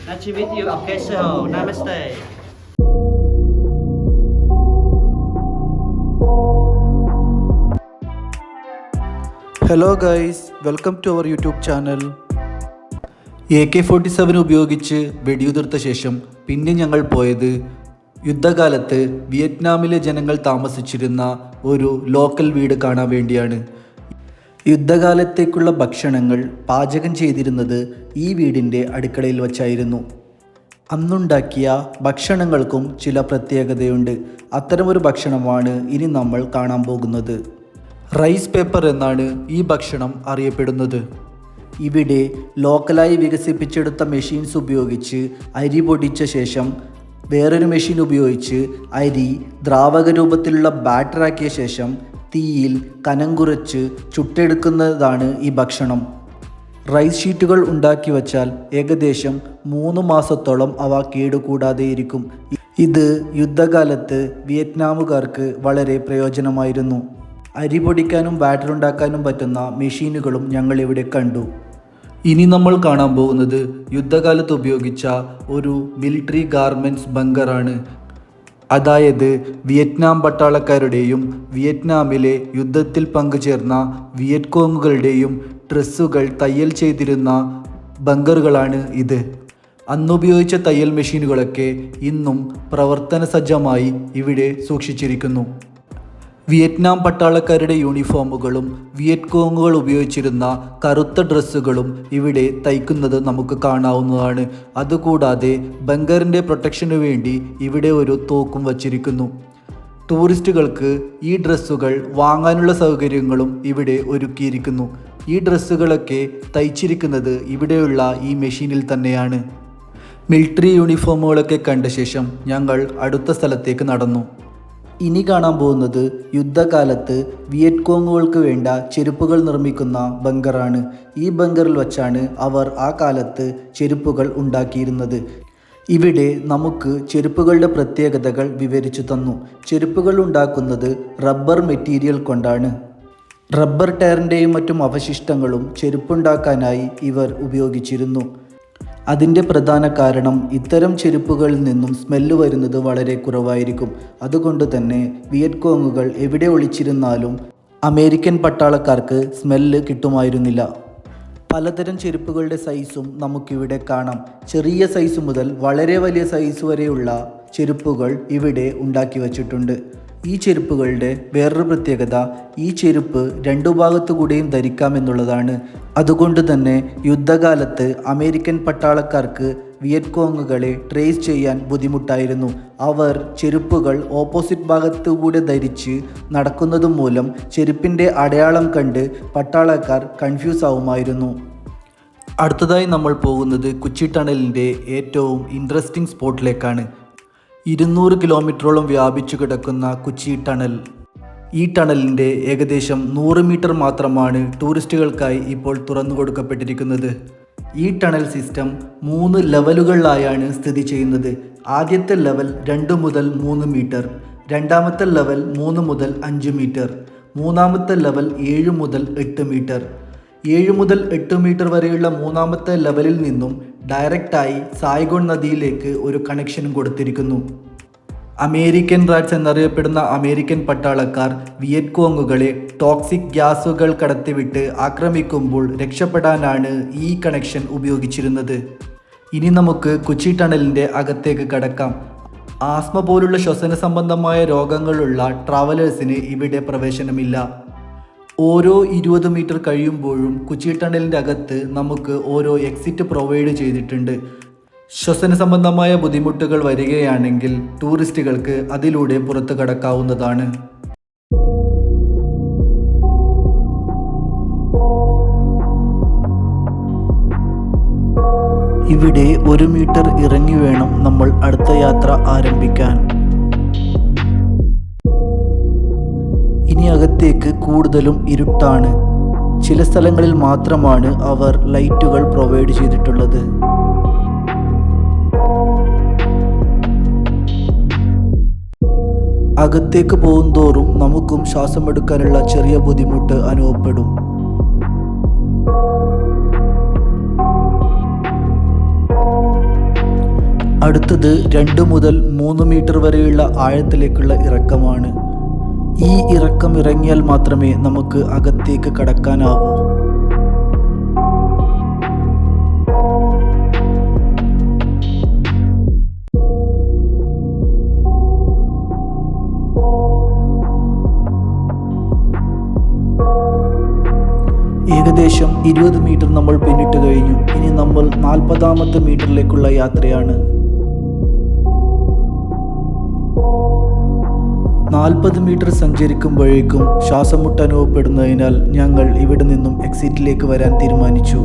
Nice to meet you. Okay, so namaste. Hello guys, welcome to our YouTube channel. AK-47 ഉപയോഗിച്ച് വെടിയുതിർത്ത ശേഷം പിന്നെ ഞങ്ങൾ പോയത് യുദ്ധകാലത്ത് വിയറ്റ്നാമിലെ ജനങ്ങൾ താമസിച്ചിരുന്ന ഒരു ലോക്കൽ വീട് കാണാൻ വേണ്ടിയാണ്. യുദ്ധകാലത്തേക്കുള്ള ഭക്ഷണങ്ങൾ പാചകം ചെയ്തിരുന്നത് ഈ വീടിൻ്റെ അടുക്കളയിൽ വച്ചായിരുന്നു. അന്നുണ്ടാക്കിയ ഭക്ഷണങ്ങൾക്കും ചില പ്രത്യേകതയുണ്ട്. അത്തരമൊരു ഭക്ഷണമാണ് ഇനി നമ്മൾ കാണാൻ പോകുന്നത്. റൈസ് പേപ്പർ എന്നാണ് ഈ ഭക്ഷണം അറിയപ്പെടുന്നത്. ഇവിടെ ലോക്കലായി വികസിപ്പിച്ചെടുത്ത മെഷീൻസ് ഉപയോഗിച്ച് അരി പൊടിച്ച ശേഷം വേറൊരു മെഷീൻ ഉപയോഗിച്ച് അരി ദ്രാവക രൂപത്തിലുള്ള ബാറ്ററാക്കിയ ശേഷം തീയിൽ കനം കുറച്ച് ചുട്ടെടുക്കുന്നതാണ് ഈ ഭക്ഷണം. റൈസ് ഷീറ്റുകൾ ഉണ്ടാക്കി വച്ചാൽ ഏകദേശം 3 മാസത്തോളം അവ കേടുകൂടാതെ ഇരിക്കും. ഇത് യുദ്ധകാലത്ത് വിയറ്റ്നാമുകാർക്ക് വളരെ പ്രയോജനമായിരുന്നു. അരി പൊടിക്കാനും ബാറ്റർ ഉണ്ടാക്കാനും പറ്റുന്ന മെഷീനുകളും ഞങ്ങൾ ഇവിടെ കണ്ടു. ഇനി നമ്മൾ കാണാൻ പോകുന്നത് യുദ്ധകാലത്ത് ഉപയോഗിച്ച ഒരു മിലിറ്ററി ഗാർമെൻറ്റ്സ് ബങ്കറാണ്. അതായത് വിയറ്റ്നാം പട്ടാളക്കാരുടെയും വിയറ്റ്നാമിലെ യുദ്ധത്തിൽ പങ്കുചേർന്ന വിയറ്റ്കോങ്ങുകളുടെയും ഡ്രസ്സുകൾ തയ്യൽ ചെയ്തിരുന്ന ബങ്കറുകളാണ് ഇത്. അന്നുപയോഗിച്ച തയ്യൽ മെഷീനുകളൊക്കെ ഇന്നും പ്രവർത്തന സജ്ജമായി ഇവിടെ സൂക്ഷിച്ചിരിക്കുന്നു. വിയറ്റ്നാം പട്ടാളക്കാരുടെ യൂണിഫോമുകളും വിയറ്റ്കോങ്ങുകൾ ഉപയോഗിച്ചിരുന്ന കറുത്ത ഡ്രസ്സുകളും ഇവിടെ തയ്ക്കുന്നത് നമുക്ക് കാണാവുന്നതാണ്. അതുകൂടാതെ ബങ്കറിൻ്റെ പ്രൊട്ടക്ഷന് വേണ്ടി ഇവിടെ ഒരു തോക്കും വച്ചിരിക്കുന്നു. ടൂറിസ്റ്റുകൾക്ക് ഈ ഡ്രസ്സുകൾ വാങ്ങാനുള്ള സൗകര്യങ്ങളും ഇവിടെ ഒരുക്കിയിരിക്കുന്നു. ഈ ഡ്രസ്സുകളൊക്കെ തയ്ച്ചിരിക്കുന്നത് ഇവിടെയുള്ള ഈ മെഷീനിൽ തന്നെയാണ്. മിലിറ്ററി യൂണിഫോമുകളൊക്കെ കണ്ട ശേഷം ഞങ്ങൾ അടുത്ത സ്ഥലത്തേക്ക് നടന്നു. ഇനി കാണാൻ പോകുന്നത് യുദ്ധകാലത്ത് വിയറ്റ്കോങ്ങുകൾക്ക് വേണ്ട ചെരുപ്പുകൾ നിർമ്മിക്കുന്ന ബങ്കറാണ്. ഈ ബങ്കറിൽ വച്ചാണ് അവർ ആ കാലത്ത് ചെരുപ്പുകൾ ഉണ്ടാക്കിയിരുന്നത്. ഇവിടെ നമുക്ക് ചെരുപ്പുകളുടെ പ്രത്യേകതകൾ വിവരിച്ചു തന്നു. ചെരുപ്പുകൾ ഉണ്ടാക്കുന്നത് റബ്ബർ മെറ്റീരിയൽ കൊണ്ടാണ്. റബ്ബർ ടയറിൻ്റെയും മറ്റും അവശിഷ്ടങ്ങളും ചെരുപ്പുണ്ടാക്കാനായി ഇവർ ഉപയോഗിച്ചിരുന്നു. അതിൻ്റെ പ്രധാന കാരണം ഇത്തരം ചെരുപ്പുകളിൽ നിന്നും സ്മെല്ല് വരുന്നത് വളരെ കുറവായിരിക്കും. അതുകൊണ്ട് തന്നെ വിയറ്റ്കോങ്ങുകൾ എവിടെ ഒളിച്ചിരുന്നാലും അമേരിക്കൻ പട്ടാളക്കാർക്ക് സ്മെല്ല് കിട്ടുമായിരുന്നില്ല. പലതരം ചെരുപ്പുകളുടെ സൈസും നമുക്കിവിടെ കാണാം. ചെറിയ സൈസ് മുതൽ വളരെ വലിയ സൈസ് വരെയുള്ള ചെരുപ്പുകൾ ഇവിടെ ഉണ്ടാക്കി വച്ചിട്ടുണ്ട്. ഈ ചെരുപ്പുകളുടെ വേറൊരു പ്രത്യേകത, ഈ ചെരുപ്പ് 2 ഭാഗത്തു കൂടെയും ധരിക്കാമെന്നുള്ളതാണ്. അതുകൊണ്ട് തന്നെ യുദ്ധകാലത്ത് അമേരിക്കൻ പട്ടാളക്കാർക്ക് വിയറ്റ്കോങ്ങുകളെ ട്രേസ് ചെയ്യാൻ ബുദ്ധിമുട്ടായിരുന്നു. അവർ ചെരുപ്പുകൾ ഓപ്പോസിറ്റ് ഭാഗത്തുകൂടെ ധരിച്ച് നടക്കുന്നത് മൂലം ചെരുപ്പിൻ്റെ അടയാളം കണ്ട് പട്ടാളക്കാർ കൺഫ്യൂസ് ആവുമായിരുന്നു. അടുത്തതായി നമ്മൾ പോകുന്നത് കുച്ചി ടണലിൻ്റെ ഏറ്റവും ഇൻട്രസ്റ്റിംഗ് സ്പോട്ടിലേക്കാണ്. 200 കിലോമീറ്ററോളം വ്യാപിച്ചു കിടക്കുന്ന കുച്ചി ടണൽ. ഈ ടണലിൻ്റെ ഏകദേശം 100 മീറ്റർ മാത്രമാണ് ടൂറിസ്റ്റുകൾക്കായി ഇപ്പോൾ തുറന്നു കൊടുക്കപ്പെട്ടിരിക്കുന്നത്. ഈ ടണൽ സിസ്റ്റം 3 ലെവലുകളിലായാണ് സ്ഥിതി ചെയ്യുന്നത്. ആദ്യത്തെ ലെവൽ 2 മുതൽ 3 മീറ്റർ, രണ്ടാമത്തെ ലെവൽ 3 മുതൽ 5 മീറ്റർ, മൂന്നാമത്തെ ലെവൽ 7 മുതൽ 8 മീറ്റർ. 7 മുതൽ 8 മീറ്റർ വരെയുള്ള മൂന്നാമത്തെ ലെവലിൽ നിന്നും ഡയറക്റ്റായി സായ്ഗോൺ നദിയിലേക്ക് ഒരു കണക്ഷനും കൊടുത്തിരിക്കുന്നു. അമേരിക്കൻ റാറ്റ്സ് എന്നറിയപ്പെടുന്ന അമേരിക്കൻ പട്ടാളക്കാർ വിയറ്റ്കോങ്ങുകളെ ടോക്സിക് ഗ്യാസുകൾ കടത്തിവിട്ട് ആക്രമിക്കുമ്പോൾ രക്ഷപ്പെടാനാണ് ഈ കണക്ഷൻ ഉപയോഗിച്ചിരുന്നത്. ഇനി നമുക്ക് കുച്ചി ടണലിൻ്റെ അകത്തേക്ക് കടക്കാം. ആസ്മ പോലുള്ള ശ്വസന സംബന്ധമായ രോഗങ്ങളുള്ള ട്രാവലേഴ്സിന് ഇവിടെ പ്രവേശനമില്ല. ഓരോ 20 മീറ്റർ കഴിയുമ്പോഴും കുച്ചി ടണലിൻ്റെ അകത്ത് നമുക്ക് ഓരോ എക്സിറ്റ് പ്രൊവൈഡ് ചെയ്തിട്ടുണ്ട്. ശ്വസന സംബന്ധമായ ബുദ്ധിമുട്ടുകൾ വരികയാണെങ്കിൽ ടൂറിസ്റ്റുകൾക്ക് അതിലൂടെ പുറത്തു കടക്കാവുന്നതാണ്. ഇവിടെ 1 മീറ്റർ ഇറങ്ങി വേണം നമ്മൾ അടുത്ത യാത്ര ആരംഭിക്കാൻ. ഇനി അകത്തേക്ക് കൂടുതലും ഇരുട്ടാണ്. ചില സ്ഥലങ്ങളിൽ മാത്രമാണ് അവർ ലൈറ്റുകൾ പ്രൊവൈഡ് ചെയ്തിട്ടുള്ളത്. അകത്തേക്ക് പോകുന്തോറും നമുക്കും ശ്വാസമെടുക്കാനുള്ള ചെറിയ ബുദ്ധിമുട്ട് അനുഭവപ്പെടും. അടുത്തത് 2 മുതൽ 3 മീറ്റർ വരെയുള്ള ആഴത്തിലേക്കുള്ള ഇറക്കമാണ്. ഈ ഇറക്കം ഇറങ്ങിയാൽ മാത്രമേ നമുക്ക് അകത്തേക്ക് കടക്കാനാവൂ. ഏകദേശം 20 മീറ്റർ നമ്മൾ പിന്നിട്ട് കഴിഞ്ഞു. ഇനി നമ്മൾ 40ാമത്തെ മീറ്ററിലേക്കുള്ള യാത്രയാണ്. 40 മീറ്റർ സഞ്ചരിക്കുമ്പോഴേക്കും ശ്വാസമുട്ട് അനുഭവപ്പെടുന്നതിനാൽ ഞങ്ങൾ ഇവിടെ നിന്നും എക്സിറ്റിലേക്ക് വരാൻ തീരുമാനിച്ചു.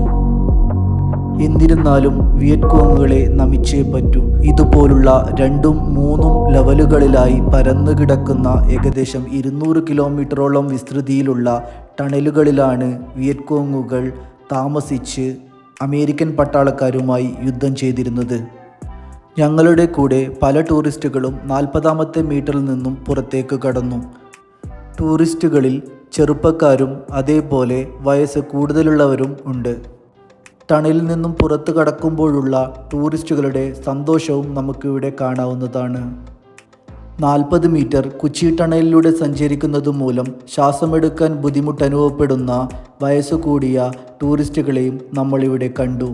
എന്നിരുന്നാലും വിയറ്റ്കോങ്ങുകളെ നമിച്ചേ പറ്റൂ. ഇതുപോലുള്ള 2ഉം 3ഉം ലെവലുകളിലായി പരന്നു കിടക്കുന്ന ഏകദേശം 200 കിലോമീറ്ററോളം വിസ്തൃതിയിലുള്ള ടണലുകളിലാണ് വിയറ്റ്കോങ്ങുകൾ താമസിച്ച് അമേരിക്കൻ പട്ടാളക്കാരുമായി യുദ്ധം ചെയ്തിരുന്നത്. ഞങ്ങളുടെ കൂടെ പല ടൂറിസ്റ്റുകളും 40ാമത്തെ മീറ്ററിൽ നിന്നും പുറത്തേക്ക് കടന്നു. ടൂറിസ്റ്റുകളിൽ ചെറുപ്പക്കാരും അതേപോലെ വയസ്സ് കൂടുതലുള്ളവരും ഉണ്ട്. ടണലിൽ നിന്നും പുറത്ത് കടക്കുമ്പോഴുള്ള ടൂറിസ്റ്റുകളുടെ സന്തോഷവും നമുക്കിവിടെ കാണാവുന്നതാണ്. 40 മീറ്റർ കുച്ചി ടണലിലൂടെ സഞ്ചരിക്കുന്നത് മൂലം ശ്വാസമെടുക്കാൻ ബുദ്ധിമുട്ട് അനുഭവപ്പെടുന്ന വയസ്സു കൂടിയ ടൂറിസ്റ്റുകളെയും നമ്മളിവിടെ കണ്ടു.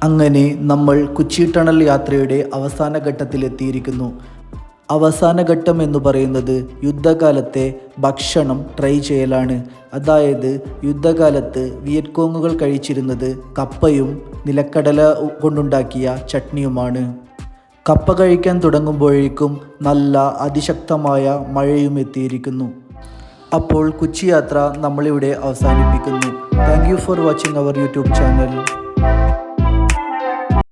അങ്ങനെ നമ്മൾ കുച്ചി ടണൽ യാത്രയുടെ അവസാന ഘട്ടത്തിലെത്തിയിരിക്കുന്നു. അവസാന ഘട്ടം എന്ന് പറയുന്നത് യുദ്ധകാലത്തെ ഭക്ഷണം ട്രൈ ചെയ്യലാണ്. അതായത് യുദ്ധകാലത്ത് വിയറ്റ്കോങ്ങുകൾ കഴിച്ചിരുന്നത് കപ്പയും നിലക്കടല കൊണ്ടുണ്ടാക്കിയ ചട്നിയുമാണ്. കപ്പ കഴിക്കാൻ തുടങ്ങുമ്പോഴേക്കും നല്ല അതിശക്തമായ മഴയും എത്തിയിരിക്കുന്നു. അപ്പോൾ കുച്ചി യാത്ര നമ്മളിവിടെ അവസാനിപ്പിക്കുന്നു. Thank you for watching our YouTube channel.